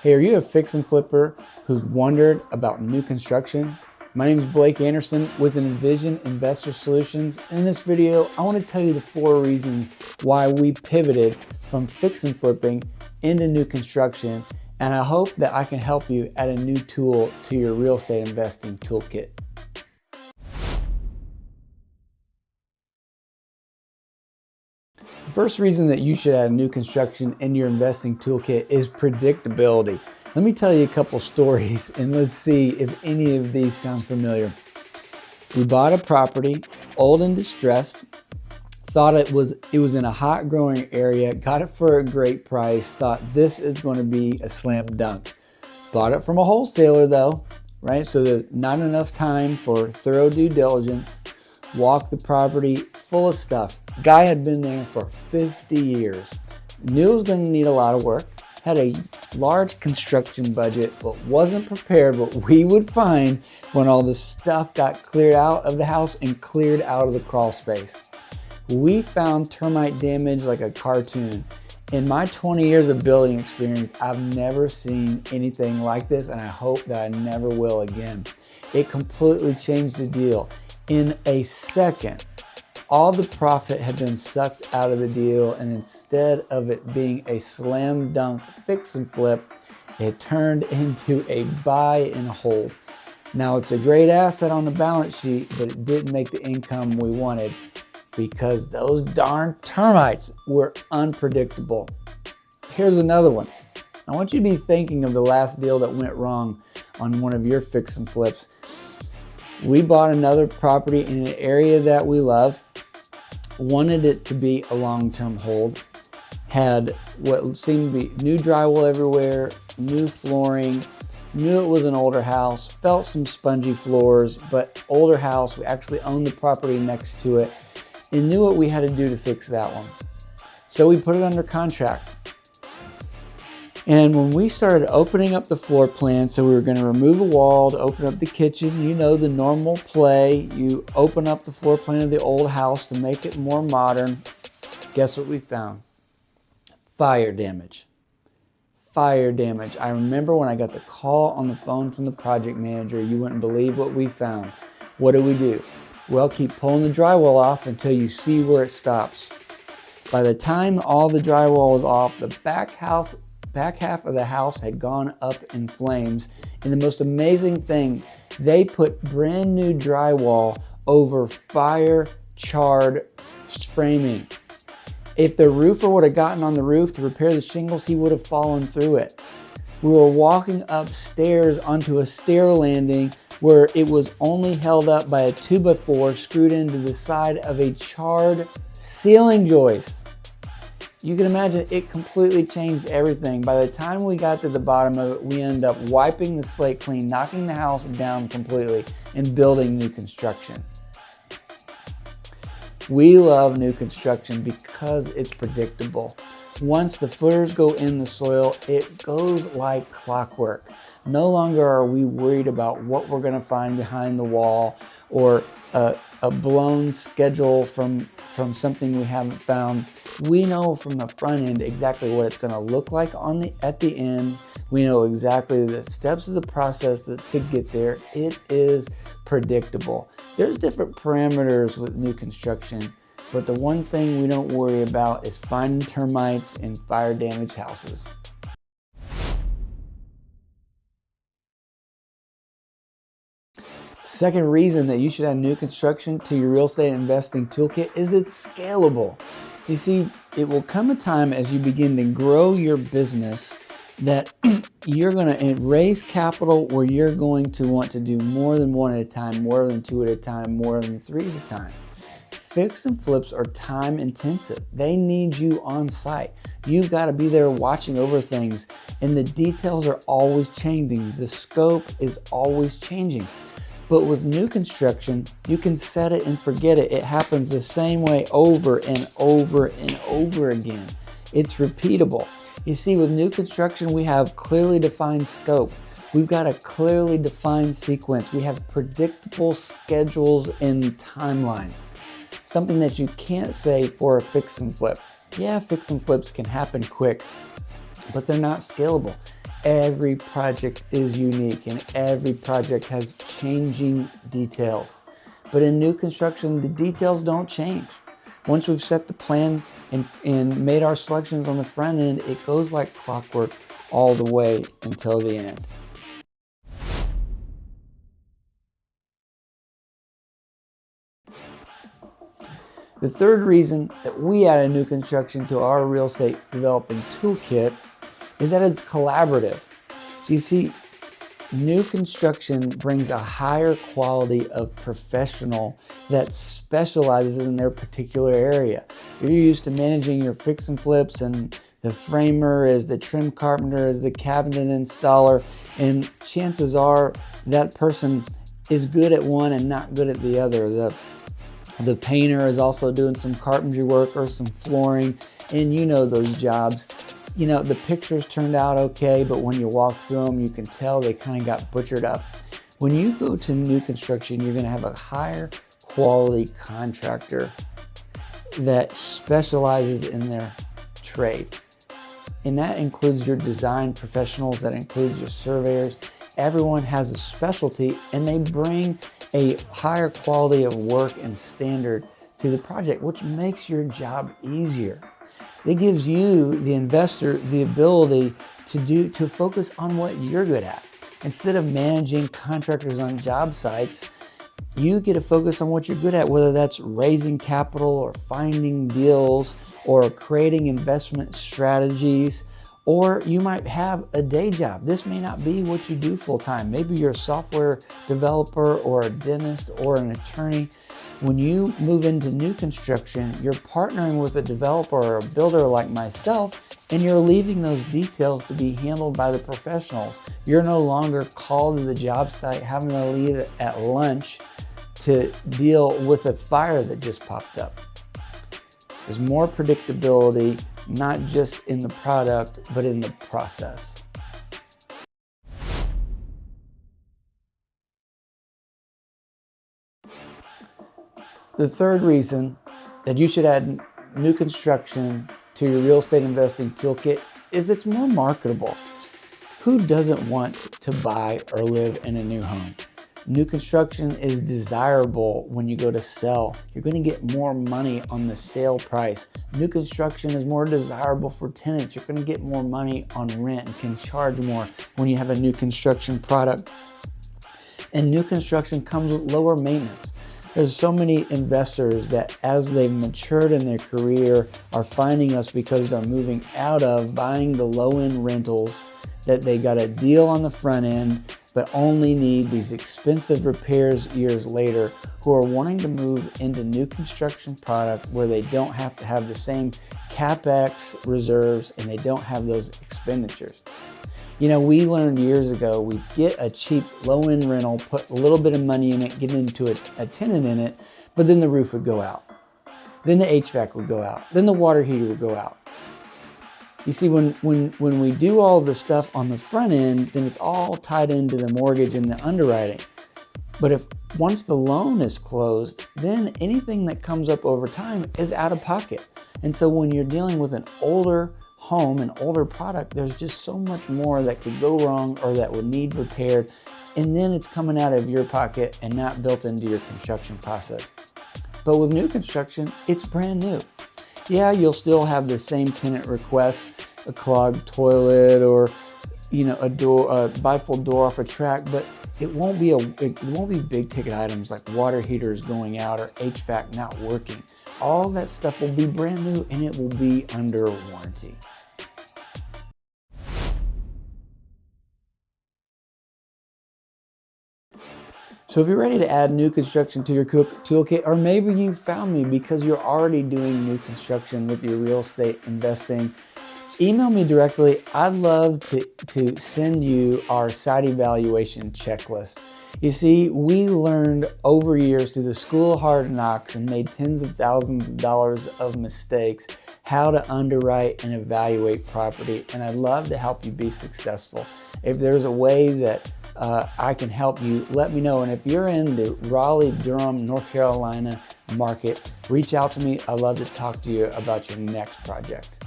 Hey, are you a fix and flipper who's wondered about new construction? My name is Blake Anderson with Envision Investor Solutions. In this video, I want to tell you the 4 reasons why we pivoted from fix and flipping into new construction, and I hope that I can help you add a new tool to your real estate investing toolkit. The first reason that you should add new construction in your investing toolkit is predictability. Let me tell you a couple stories and let's see if any of these sound familiar. We bought a property, old and distressed, thought it was in a hot growing area, got it for a great price, thought this is going to be a slam dunk. Bought it from a wholesaler though, right? So there's not enough time for thorough due diligence. Walked the property full of stuff. Guy had been there for 50 years. Knew it was going to need a lot of work. Had a large construction budget, but wasn't prepared what we would find when all the stuff got cleared out of the house and cleared out of the crawl space. We found termite damage like a cartoon. In my 20 years of building experience, I've never seen anything like this, and I hope that I never will again. It completely changed the deal. In a second, all the profit had been sucked out of the deal, and instead of it being a slam dunk fix and flip, it turned into a buy and hold. Now it's a great asset on the balance sheet, but it didn't make the income we wanted because those darn termites were unpredictable. Here's another one. I want you to be thinking of the last deal that went wrong on one of your fix and flips. We bought another property in an area that we love, wanted it to be a long-term hold, had what seemed to be new drywall everywhere, new flooring, knew it was an older house, felt some spongy floors, but older house. We actually owned the property next to it and knew what we had to do to fix that one. So we put it under contract. And when we started opening up the floor plan, so we were going to remove a wall to open up the kitchen, you know, the normal play, you open up the floor plan of the old house to make it more modern. Guess what we found? Fire damage. Fire damage. I remember when I got the call on the phone from the project manager, you wouldn't believe what we found. What do? Well, keep pulling the drywall off until you see where it stops. By the time all the drywall was off, the back half of the house had gone up in flames. And the most amazing thing, they put brand new drywall over fire charred framing. If the roofer would have gotten on the roof to repair the shingles, he would have fallen through it. We were walking upstairs onto a stair landing where it was only held up by a 2x4 screwed into the side of a charred ceiling joist. You can imagine it completely changed everything. By the time we got to the bottom of it, we ended up wiping the slate clean, knocking the house down completely, and building new construction. We love new construction because it's predictable. Once the footers go in the soil, it goes like clockwork. No longer are we worried about what we're going to find behind the wall or a blown schedule from something we haven't found. We know from the front end exactly what it's going to look like at the end. We know exactly the steps of the process to get there. It is predictable. There's different parameters with new construction, but the one thing we don't worry about is finding termites in fire damaged houses. Second reason that you should add new construction to your real estate investing toolkit is it's scalable. You see, it will come a time as you begin to grow your business that you're going to raise capital where you're going to want to do more than one at a time, more than 2 at a time, more than 3 at a time. Fix and flips are time intensive. They need you on site. You've got to be there watching over things, and the details are always changing. The scope is always changing. But with new construction, you can set it and forget it. It happens the same way over and over and over again. It's repeatable. You see, with new construction, we have clearly defined scope. We've got a clearly defined sequence. We have predictable schedules and timelines. Something that you can't say for a fix and flip. Yeah, fix and flips can happen quick, but they're not scalable. Every project is unique and every project has changing details. But in new construction, the details don't change. Once we've set the plan and made our selections on the front end, it goes like clockwork all the way until the end. The third reason that we add a new construction to our real estate developing toolkit is that it's collaborative. You see, new construction brings a higher quality of professional that specializes in their particular area. If you're used to managing your fix and flips, and the framer is the trim carpenter is the cabinet installer, and chances are that person is good at one and not good at the other. The painter is also doing some carpentry work or some flooring, and you know those jobs. You know, the pictures turned out okay, but when you walk through them, you can tell they kind of got butchered up. When you go to new construction, you're going to have a higher quality contractor that specializes in their trade. And that includes your design professionals, that includes your surveyors. Everyone has a specialty and they bring a higher quality of work and standard to the project, which makes your job easier. It gives you, the investor, the ability to focus on what you're good at. Instead of managing contractors on job sites, you get to focus on what you're good at, whether that's raising capital or finding deals or creating investment strategies, or you might have a day job. This may not be what you do full time. Maybe you're a software developer or a dentist or an attorney. When you move into new construction, you're partnering with a developer or a builder like myself, and you're leaving those details to be handled by the professionals. You're no longer called to the job site, having to leave at lunch to deal with a fire that just popped up. There's more predictability, not just in the product, but in the process. The third reason that you should add new construction to your real estate investing toolkit is it's more marketable. Who doesn't want to buy or live in a new home? New construction is desirable when you go to sell. You're going to get more money on the sale price. New construction is more desirable for tenants. You're going to get more money on rent and can charge more when you have a new construction product. And new construction comes with lower maintenance. There's so many investors that as they've matured in their career are finding us because they're moving out of buying the low-end rentals that they got a deal on the front end but only need these expensive repairs years later, who are wanting to move into new construction product where they don't have to have the same CapEx reserves and they don't have those expenditures. You know, we learned years ago, we get a cheap low-end rental, put a little bit of money in it, get into a tenant in it, but then the roof would go out. Then the HVAC would go out. Then the water heater would go out. You see, when we do all the stuff on the front end, then it's all tied into the mortgage and the underwriting. But if once the loan is closed, then anything that comes up over time is out of pocket. And so when you're dealing with an older home, an older product, there's just so much more that could go wrong or that would need repaired. And then it's coming out of your pocket and not built into your construction process. But with new construction, it's brand new. Yeah, you'll still have the same tenant requests, a clogged toilet or, you know, a bifold door off a track, but it won't be big ticket items like water heaters going out or HVAC not working. All that stuff will be brand new and it will be under warranty. So if you're ready to add new construction to your toolkit, or maybe you found me because you're already doing new construction with your real estate investing, email me directly. I'd love to send you our site evaluation checklist. You see, we learned over years through the school of hard knocks and made tens of thousands of dollars of mistakes how to underwrite and evaluate property, and I'd love to help you be successful. If there's a way that I can help you, let me know. And if you're in the Raleigh, Durham, North Carolina market, reach out to me. I'd love to talk to you about your next project.